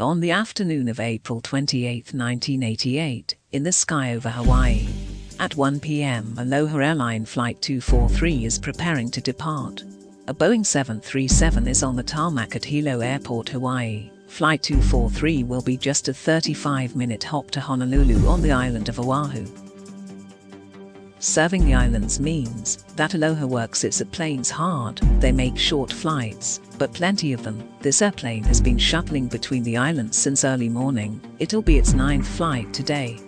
On the afternoon of April 28, 1988, in the sky over Hawaii, at 1 p.m. Aloha Airline Flight 243 is preparing to depart. A Boeing 737 is on the tarmac at Hilo Airport, Hawaii. Flight 243 will be just a 35-minute hop to Honolulu on the island of Oahu. Serving the islands means that Aloha works its planes hard. They make short flights, but plenty of them. This airplane has been shuttling between the islands since early morning. It'll be its 9th flight today.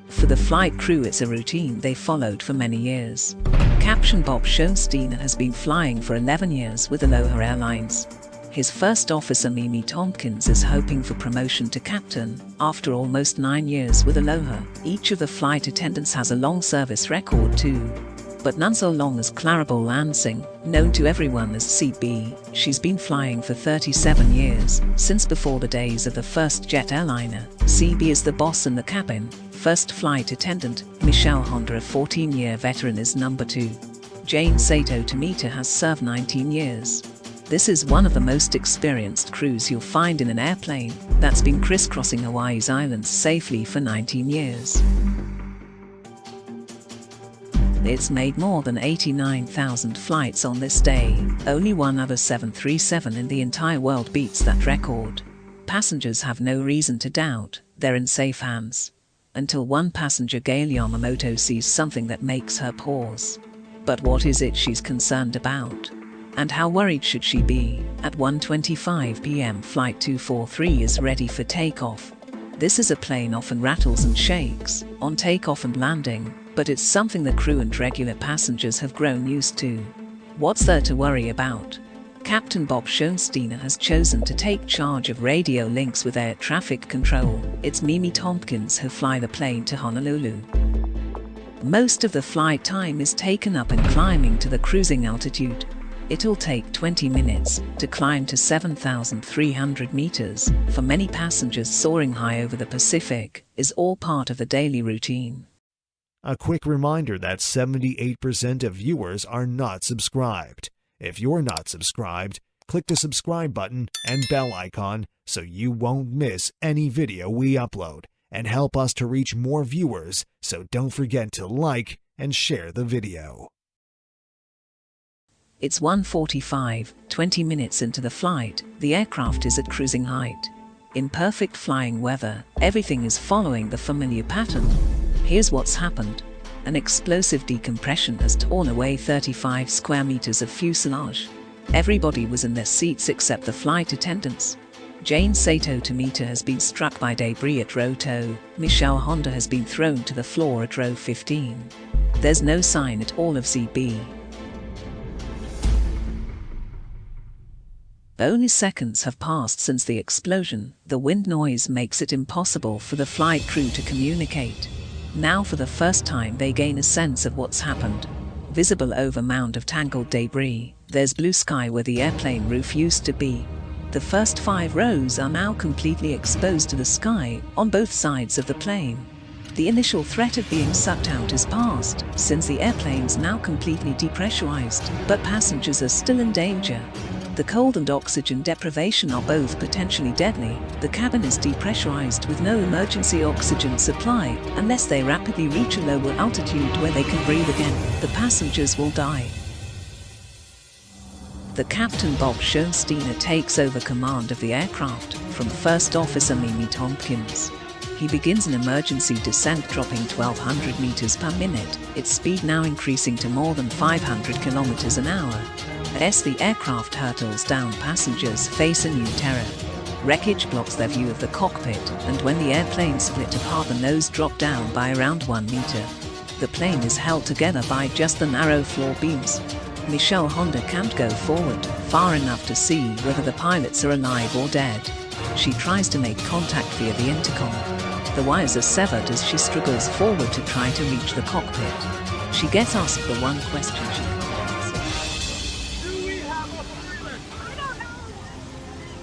For the flight crew, it's a routine they followed for many years. Captain Bob Schoenstein has been flying for 11 years with Aloha Airlines. His first officer, Mimi Tompkins, is hoping for promotion to captain after almost 9 years with Aloha. Each of the flight attendants has a long service record too, but none so long as Clarabelle Lansing, known to everyone as CB. She's been flying for 37 years, since before the days of the first jet airliner. CB is the boss in the cabin. First flight attendant, Michelle Honda, a 14-year veteran, is number 2. Jane Sato Tomita has served 19 years. This is one of the most experienced crews you'll find in an airplane that's been crisscrossing Hawaii's islands safely for 19 years. It's made more than 89,000 flights on this day. Only one other 737 in the entire world beats that record. Passengers have no reason to doubt they're in safe hands, until one passenger, Gail Yamamoto, sees something that makes her pause. But what is it she's concerned about? And how worried should she be? At 1:25 p.m. Flight 243 is ready for takeoff. This is a plane often rattles and shakes on takeoff and landing, but it's something the crew and regular passengers have grown used to. What's there to worry about? Captain Bob Schoenstein has chosen to take charge of radio links with air traffic control. It's Mimi Tompkins who fly the plane to Honolulu. Most of the flight time is taken up in climbing to the cruising altitude. It'll take 20 minutes to climb to 7,300 meters. For many passengers, soaring high over the Pacific is all part of the daily routine. A quick reminder that 78% of viewers are not subscribed. If you're not subscribed, click the subscribe button and bell icon so you won't miss any video we upload, and help us to reach more viewers, so don't forget to like and share the video. It's 1:45, 20 minutes into the flight. The aircraft is at cruising height. In perfect flying weather, everything is following the familiar pattern. Here's what's happened. An explosive decompression has torn away 35 square meters of fuselage. Everybody was in their seats except the flight attendants. Jane Sato Tomita has been struck by debris at row 2. Michelle Honda has been thrown to the floor at row 15. There's no sign at all of CB. Only seconds have passed since the explosion. The wind noise makes it impossible for the flight crew to communicate. Now for the first time they gain a sense of what's happened. Visible over mound of tangled debris, there's blue sky where the airplane roof used to be. The first 5 rows are now completely exposed to the sky on both sides of the plane. The initial threat of being sucked out is past, since the airplane's now completely depressurized, but passengers are still in danger. The cold and oxygen deprivation are both potentially deadly. The cabin is depressurized with no emergency oxygen supply unless they rapidly reach a lower altitude where they can breathe again. The passengers will die. The Captain Bob Schoenstein takes over command of the aircraft from First Officer Mimi Tompkins. He begins an emergency descent, dropping 1,200 meters per minute, its speed now increasing to more than 500 kilometers an hour. As the aircraft hurtles down, passengers face a new terror. Wreckage blocks their view of the cockpit, and when the airplane split apart, the nose dropped down by around 1 meter. The plane is held together by just the narrow floor beams. Michelle Honda can't go forward far enough to see whether the pilots are alive or dead. She tries to make contact via the intercom. The wires are severed as she struggles forward to try to reach the cockpit. She gets asked the one question she can't answer. Do we have a pilot? I don't know.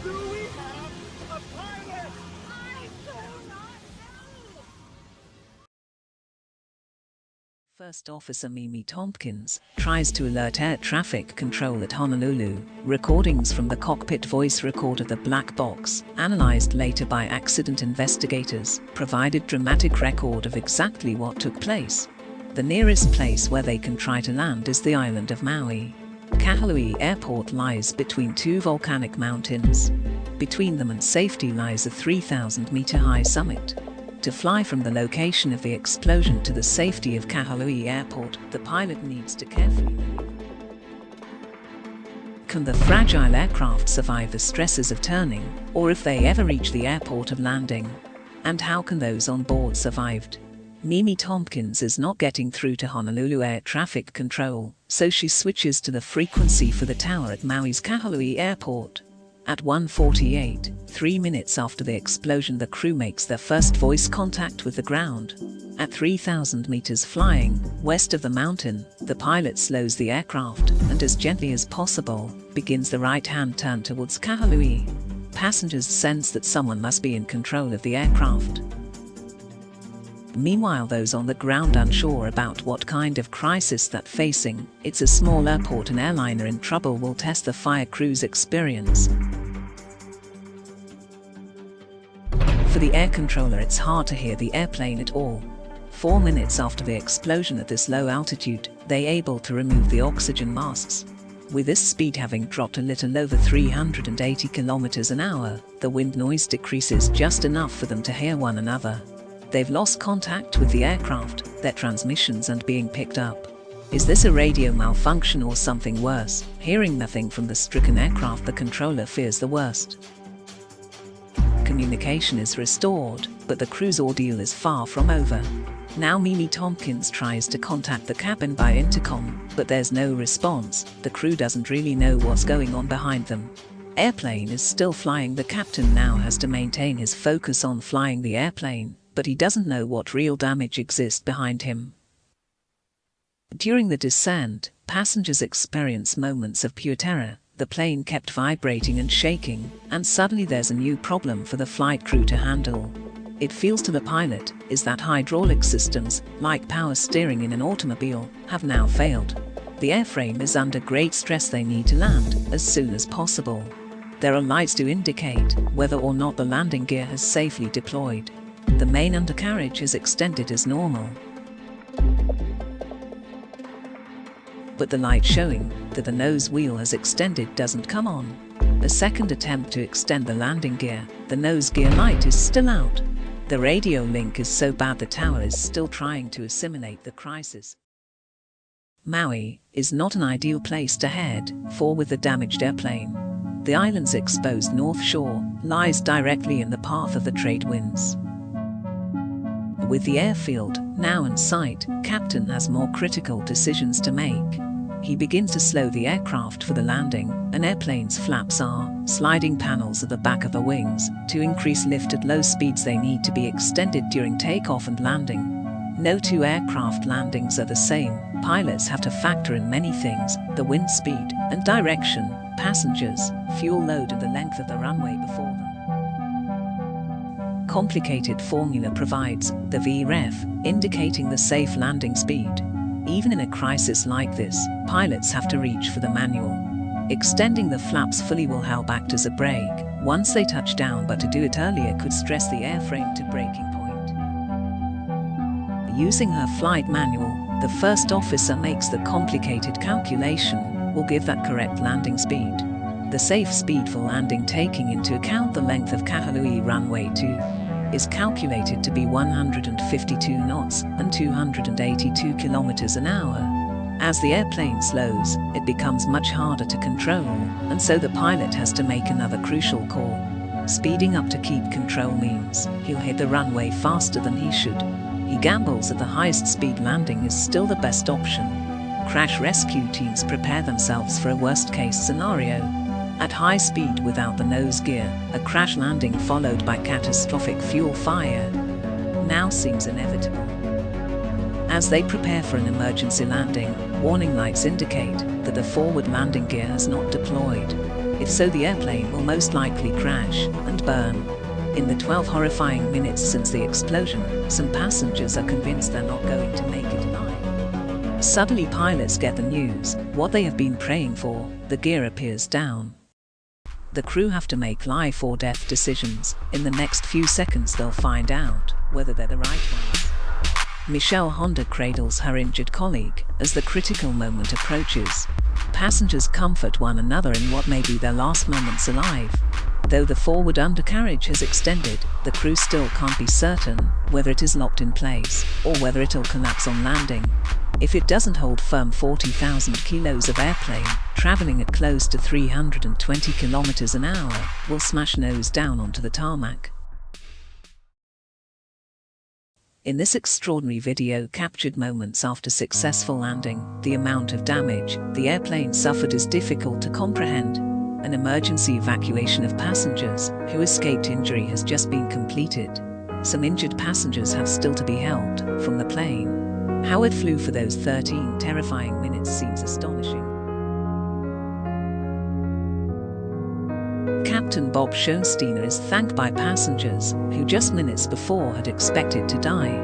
Do we have a pilot? I do not know. First Officer Mimi Tompkins tries to alert air traffic control at Honolulu. Recordings from the cockpit voice record of the black box, analyzed later by accident investigators, provided dramatic record of exactly what took place. The nearest place where they can try to land is the island of Maui. Kahului Airport lies between two volcanic mountains. Between them and safety lies a 3,000-meter-high summit. To fly from the location of the explosion to the safety of Kahului Airport, the pilot needs to carefully maneuver. Can the fragile aircraft survive the stresses of turning, or if they ever reach the airport of landing? And how can those on board survive? Mimi Tompkins is not getting through to Honolulu air traffic control, so she switches to the frequency for the tower at Maui's Kahului Airport. At 1:48, 3 minutes after the explosion, the crew makes their first voice contact with the ground. At 3,000 meters flying west of the mountain, the pilot slows the aircraft and, as gently as possible, begins the right-hand turn towards Kahului. Passengers sense that someone must be in control of the aircraft. Meanwhile, those on the ground unsure about what kind of crisis that facing, it's a small airport, an airliner in trouble, will test the fire crew's experience. For the air controller, it's hard to hear the airplane at all. 4 minutes after the explosion at this low altitude, they able to remove the oxygen masks. With this speed having dropped a little over 380 kilometers an hour, the wind noise decreases just enough for them to hear one another. They've lost contact with the aircraft, their transmissions aren't being picked up. Is this a radio malfunction or something worse? Hearing nothing from the stricken aircraft, the controller fears the worst. Communication is restored, but the crew's ordeal is far from over. Now Mimi Tompkins tries to contact the cabin by intercom, but there's no response. The crew doesn't really know what's going on behind them. Airplane is still flying. The captain now has to maintain his focus on flying the airplane, but he doesn't know what real damage exists behind him. During the descent, passengers experience moments of pure terror. The plane kept vibrating and shaking, and suddenly there's a new problem for the flight crew to handle. It feels to the pilot is that hydraulic systems, like power steering in an automobile, have now failed. The airframe is under great stress. They need to land as soon as possible. There are lights to indicate whether or not the landing gear has safely deployed. The main undercarriage is extended as normal, but the light showing that the nose wheel has extended doesn't come on. A second attempt to extend the landing gear, the nose gear light is still out. The radio link is so bad the tower is still trying to assimilate the crisis. Maui is not an ideal place to head for with the damaged airplane. The island's exposed north shore lies directly in the path of the trade winds. With the airfield now in sight, captain has more critical decisions to make. He begins to slow the aircraft for the landing. An airplane's flaps are sliding panels at the back of the wings. To increase lift at low speeds, they need to be extended during takeoff and landing. No two aircraft landings are the same. Pilots have to factor in many things: the wind speed and direction, passengers, fuel load, and the length of the runway before them. Complicated formula provides the VREF, indicating the safe landing speed. Even in a crisis like this, pilots have to reach for the manual. Extending the flaps fully will help act as a brake once they touch down, but to do it earlier could stress the airframe to breaking point. Using her flight manual, the first officer makes the complicated calculation will give that correct landing speed. The safe speed for landing, taking into account the length of Kahului runway 2, is calculated to be 152 knots and 282 kilometers an hour. As the airplane slows, it becomes much harder to control, and so the pilot has to make another crucial call. Speeding up to keep control means he'll hit the runway faster than he should. He gambles that the highest speed landing is still the best option. Crash rescue teams prepare themselves for a worst-case scenario. At high speed without the nose gear, a crash landing followed by catastrophic fuel fire now seems inevitable. As they prepare for an emergency landing, warning lights indicate that the forward landing gear has not deployed. If so, the airplane will most likely crash and burn. In the 12 horrifying minutes since the explosion, some passengers are convinced they're not going to make it alive. Suddenly pilots get the news, what they have been praying for, the gear appears down. The crew have to make life or death decisions. In the next few seconds they'll find out whether they're the right ones. Michelle Honda cradles her injured colleague as the critical moment approaches. Passengers comfort one another in what may be their last moments alive. Though the forward undercarriage has extended, the crew still can't be certain whether it is locked in place or whether it'll collapse on landing. If it doesn't hold firm, 40,000 kilos of airplane, traveling at close to 320 kilometers an hour, will smash nose down onto the tarmac. In this extraordinary video captured moments after successful landing, the amount of damage the airplane suffered is difficult to comprehend. An emergency evacuation of passengers who escaped injury has just been completed. Some injured passengers have still to be helped from the plane. How it flew for those 13 terrifying minutes seems astonishing. Captain Bob Schoensteiner is thanked by passengers who just minutes before had expected to die.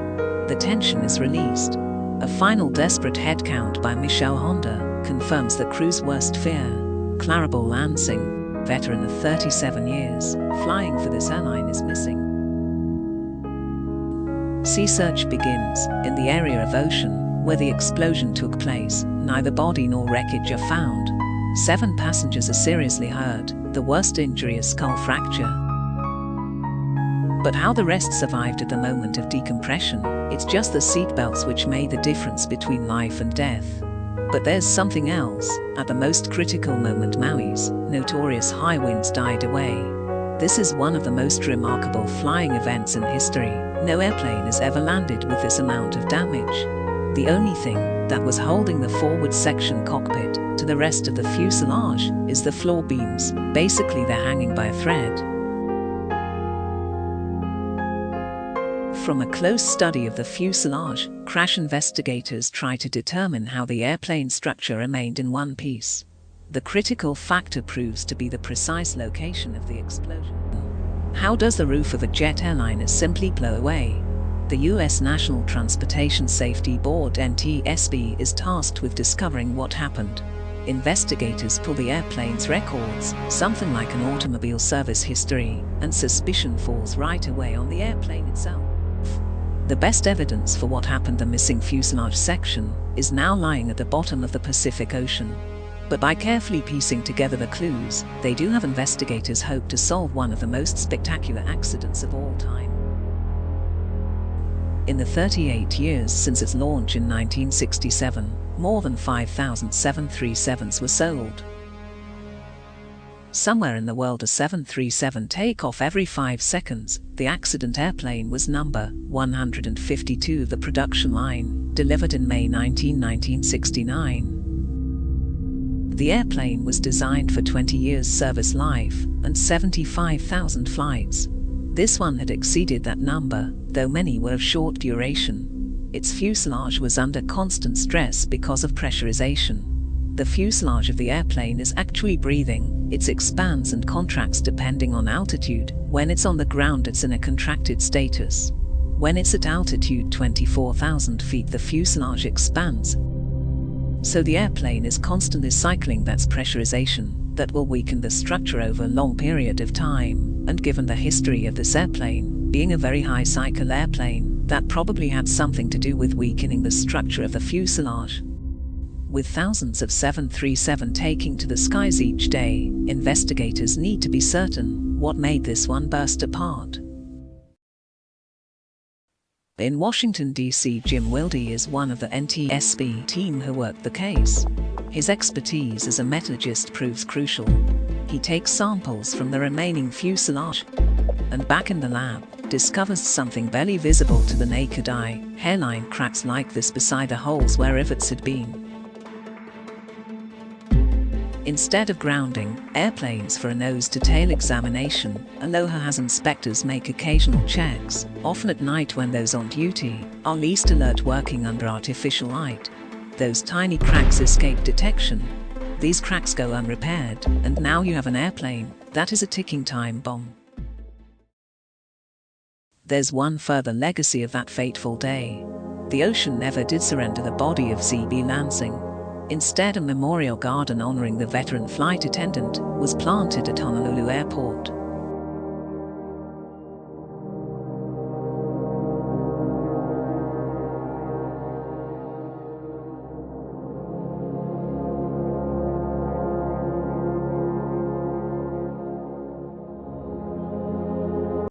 The tension is released. A final desperate head count by Michelle Honda confirms the crew's worst fear. Clarabelle Lansing, veteran of 37 years, flying for this airline, is missing. Sea search begins in the area of ocean where the explosion took place. Neither body nor wreckage are found. 7 passengers are seriously hurt. The worst injury is skull fracture. But how the rest survived at the moment of decompression, it's just the seatbelts which made the difference between life and death. But there's something else. At the most critical moment, Maui's notorious high winds died away. This is one of the most remarkable flying events in history. No airplane has ever landed with this amount of damage. The only thing that was holding the forward section cockpit to the rest of the fuselage is the floor beams. Basically, they're hanging by a thread. From a close study of the fuselage, crash investigators try to determine how the airplane structure remained in one piece. The critical factor proves to be the precise location of the explosion. How does the roof of a jet airliner simply blow away? The U.S. National Transportation Safety Board (NTSB) is tasked with discovering what happened. Investigators pull the airplane's records, something like an automobile service history, and suspicion falls right away on the airplane itself. The best evidence for what happened, the missing fuselage section, is now lying at the bottom of the Pacific Ocean. But by carefully piecing together the clues, they do have investigators hope to solve one of the most spectacular accidents of all time. In the 38 years since its launch in 1967, more than 5,000 737s were sold. Somewhere in the world, a 737 take off every 5 seconds. The accident airplane was number 152 of the production line, delivered in May 1969. The airplane was designed for 20 years service life and 75,000 flights. This one had exceeded that number, though many were of short duration. Its fuselage was under constant stress because of pressurization. The fuselage of the airplane is actually breathing. It expands and contracts depending on altitude. When it's on the ground, it's in a contracted status. When it's at altitude 24,000 feet, the fuselage expands. So the airplane is constantly cycling that pressurization that will weaken the structure over a long period of time, and given the history of this airplane being a very high cycle airplane, that probably had something to do with weakening the structure of the fuselage. With thousands of 737 taking to the skies each day, investigators need to be certain what made this one burst apart. In Washington, D.C., Jim Wilde is one of the NTSB team who worked the case. His expertise as a metallurgist proves crucial. He takes samples from the remaining fuselage and, back in the lab, discovers something barely visible to the naked eye: hairline cracks like this beside the holes where rivets had been. Instead of grounding airplanes for a nose-to-tail examination, Aloha has inspectors make occasional checks, often at night when those on duty are least alert, working under artificial light. Those tiny cracks escape detection. These cracks go unrepaired, and now you have an airplane that is a ticking time bomb. There's one further legacy of that fateful day. The ocean never did surrender the body of ZB Lansing. Instead, a memorial garden honoring the veteran flight attendant was planted at Honolulu Airport.